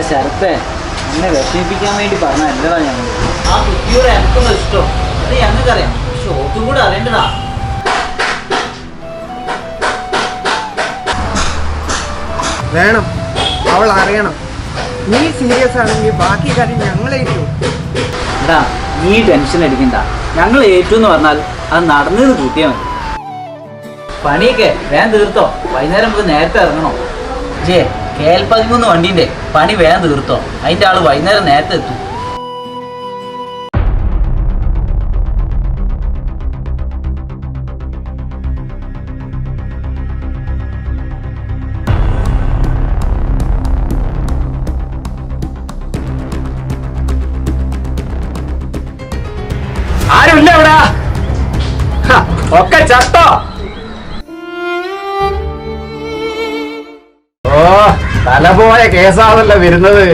ശരത്തെ എന്നെ വിഷമിപ്പിക്കാൻ വേണ്ടി പറഞ്ഞ എന്താ ഞങ്ങൾ ആ കുട്ടിയോടെ എനിക്കൊന്നും ഇഷ്ടം അത് ഞങ്ങൾക്കറിയാം. പക്ഷെ ഓർക്കും കൂടെ അറിയേണ്ടതാ. വേണം, അവൾ അറിയണം. നീ സീരിയസ് ആണെങ്കിൽ ബാക്കി കാര്യം ഞങ്ങളേറ്റു. എടാ നീ ടെൻഷൻ അടിക്കണ്ട. ഞങ്ങൾ ഏറ്റു എന്ന് പറഞ്ഞാൽ അത് നടന്നത് കൂട്ടിയാൽ മതി. പണിയൊക്കെ വേഗം തീർത്തോ. വൈകുന്നേരം നമുക്ക് നേരത്തെ ഇറങ്ങണോ? KL13 വണ്ടിന്റെ പണി വേഗം തീർത്തോ. അതിന്റെ ആള് വൈകുന്നേരം നേരത്തെ എത്തും. ആരുമില്ല ഇവിടെ, ഒക്കെ ചത്തോ? ഓ, തലപോയ കേസാണല്ലോ വരുന്നത്.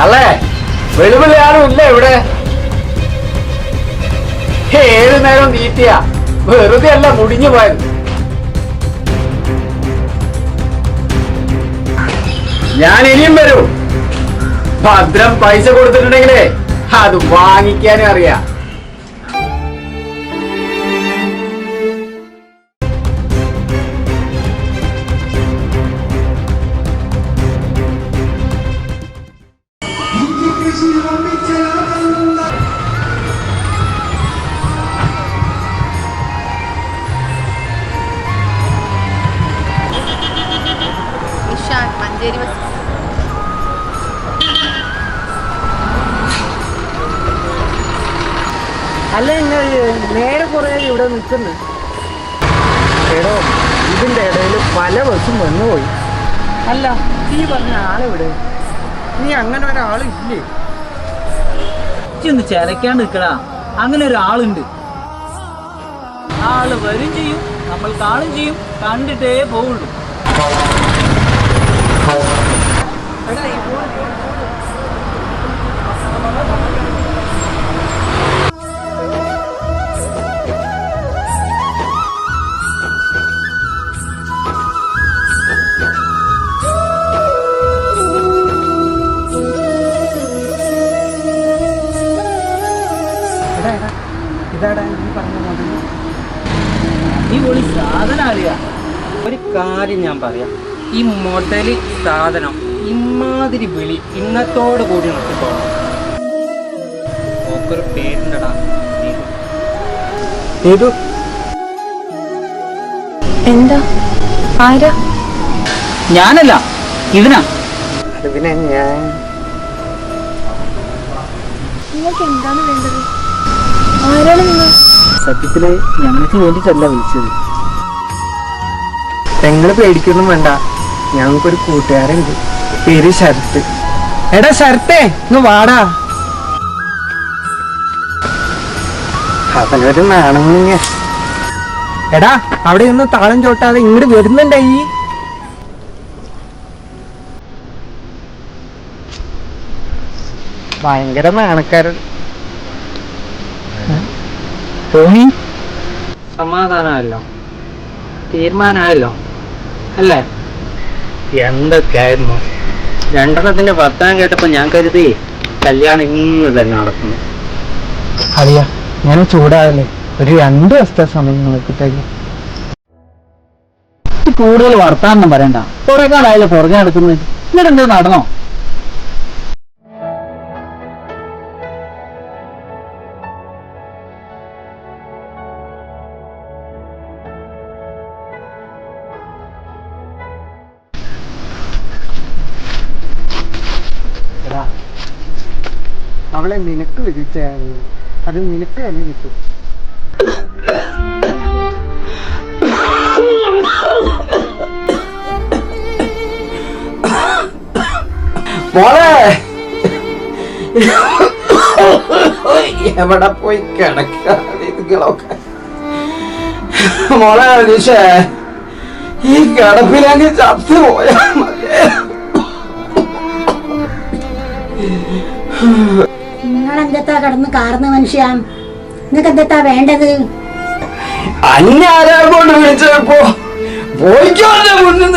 അല്ലേ വെളുവിളി ആരും ഇല്ല ഇവിടെ. ഏത് നേരം നീറ്റിയ വെറുതെ അല്ല മുടിഞ്ഞു പോയത്. ഞാൻ ഇനിയും വരൂ. ഭദ്രം പൈസ കൊടുത്തിട്ടുണ്ടെങ്കിലേ അത് വാങ്ങിക്കാനും അറിയാം. മഞ്ചേരി ബസ്. അല്ല, നിങ്ങൾ നേരെ കുറേ ഇവിടെ നിൽക്കുന്നു. എടോ, ഇതിന്റെ ഇടയിൽ പല ബസ്സും വന്നുപോയി. അല്ല, നീ പറഞ്ഞ ആളെവിടെ? നീ അങ്ങനെ ഒരാളില്ലേ? ഒന്ന് ചിലക്കാണ്ട് നിൽക്കടാ. അങ്ങനെ ഒരാളുണ്ട്. ആള് വരും ചെയ്യും, നമ്മൾ കാണും ചെയ്യും, കണ്ടിട്ടേ പോവുള്ളൂ. ഇതാടാ നീ പറഞ്ഞ മുതൽ. അടിപൊളി സാധനം അറിയാ. ഒരു കാര്യം ഞാൻ പറയാം, ഈ മുതല് സാധനം ഇമാതിരി വിളി ഇന്നത്തോട് കൂടി നിർത്തിക്കോളാം. ഓക്കൊരു പേരുണ്ടടാ, ഏതു? എന്താ? ആരാ? ഞാനല്ല, ഇവനാ. അത് പിന്നെ ഞാൻ. നിങ്ങൾക്ക് എന്താണ് വേണ്ടത്? ആരാണ് നിങ്ങൾ? സത്യത്തില് ഞങ്ങൾക്ക് വേണ്ടിട്ടല്ല വിളിച്ചത്. നിങ്ങൾ പേടിക്കൊന്നും വേണ്ട, ഞങ്ങൾക്കൊരു കൂട്ടുകാരുണ്ട്, പേര് ശരത്ത്. എടാ ശരത്തേ, ഇന്ന് വാടാ. അവനൊരു നാണങ്ങ. എടാ അവിടെ നിന്ന് താളം ചോട്ടാതെ ഇങ്ങോട്ട് വരുന്നുണ്ടായി. ഭയങ്കര നാണക്കാരൻ. തോന്നി സമാധാനമല്ലോ, തീരുമാനമായല്ലോ അല്ലേ? എന്തൊക്കെയായിരുന്നു രണ്ടെണ്ണത്തിന്റെ വർത്തമാനം കേട്ടപ്പോ ഞാൻ കരുതി കല്യാണം ഇന്ന് തന്നെ നടക്കുന്നു. അറിയാ, ഞാൻ ചൂടാകല്ലേ, ഒരു 2 ദിവസത്തെ സമയം നിങ്ങൾക്ക് തരും. കൂടുതൽ വർത്താനം പറയണ്ട. കുറെ കാലമായാലും പുറകെ നടക്കുന്നത്. എന്നിട്ട് എന്താ നടന്നോ? അവളെ നിനക്ക് വിധിച്ചാൽ അത് നിനക്ക് തന്നെ കിട്ടും. മോളെ എവിടെ പോയി കിടക്കാളൊക്കെ? മോളെ അനീഷേ, ഈ കിടപ്പിലെങ്കിൽ ചത്തു പോയാ മതിയേ. നിങ്ങളെന്താ കടന്ന് കാർന്ന് മനുഷ്യ? നിങ്ങൾക്ക് എന്താ വേണ്ടത്? അന്യാരാ കൊണ്ട് വിളിച്ചപ്പോ പോയിക്കോ മുന്നിൽ.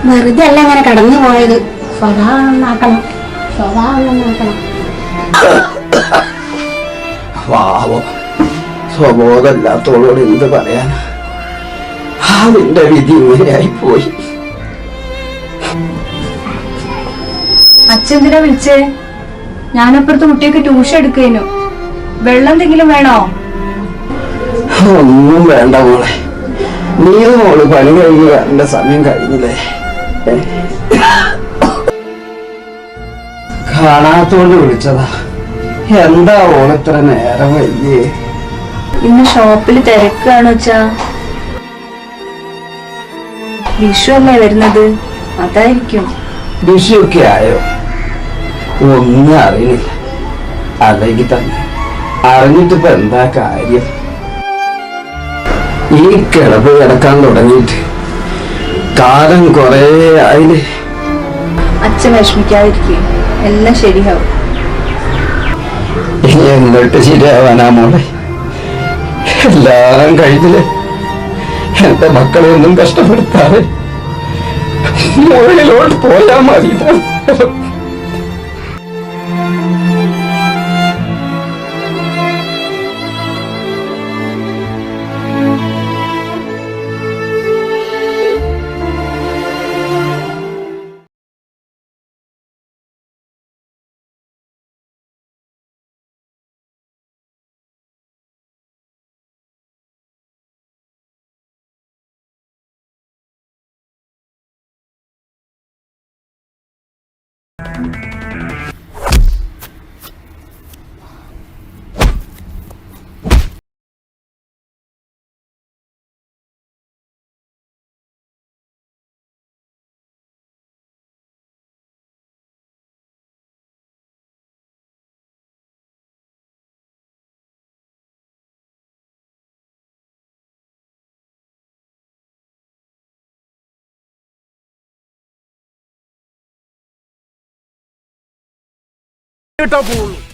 വെറുതെ അല്ല അങ്ങനെ കടന്നു പോയത്. സ്വഭാവം നന്നാക്കണം, സ്വഭാവം നന്നാക്കണം. പാവം സ്വബോധമില്ലാത്തോളോട് എന്ത് പറയാൻ, അതിന്റെ വിധി ഇങ്ങനെയായി പോയി. അച്ഛന്തിനാ വിളിച്ചേ? ഞാനപ്പുറത്ത് കുട്ടിയൊക്കെ ട്യൂഷൻ എടുക്കേനു. വെള്ളം എന്തെങ്കിലും വേണോ? ഒന്നും വേണ്ട മോളെ, നീത് മോള് പണി കഴിഞ്ഞ് എന്റെ സമയം കഴിഞ്ഞില്ലേ? കാണാത്തോണ്ട് വിളിച്ചതാ. എന്താ ഓളിത്ര നേരം വയ്യേ? ഇന്ന് ഷോപ്പിൽ തിരക്കാണോ വെച്ചാ? വിഷു അല്ലേ വരുന്നത്, അതായിരിക്കും. വിഷയൊക്കെ ആയോ? ഒന്നും അറിയണില്ല. അല്ലെങ്കിൽ തന്നെ അറിഞ്ഞിട്ടിപ്പോ എന്താ കാര്യം? ഈ കിടപ്പ് കിടക്കാൻ തുടങ്ങിയിട്ട് കാലം കൊറേ ആയില്ലേ. അച്ഛൻ വിഷമിക്കാതിരിക്കും, എല്ലാം ശരിയാവും. എന്നിട്ട് ശരിയാവാനാ മോളെ? എല്ലാം കഴിഞ്ഞില്ലേ? എന്റെ മക്കളെ ഒന്നും കഷ്ടപ്പെടുത്താതെ മുകളിലോട്ട് പോയാ മതി. കേട്ടാ പോവുള്ളൂ.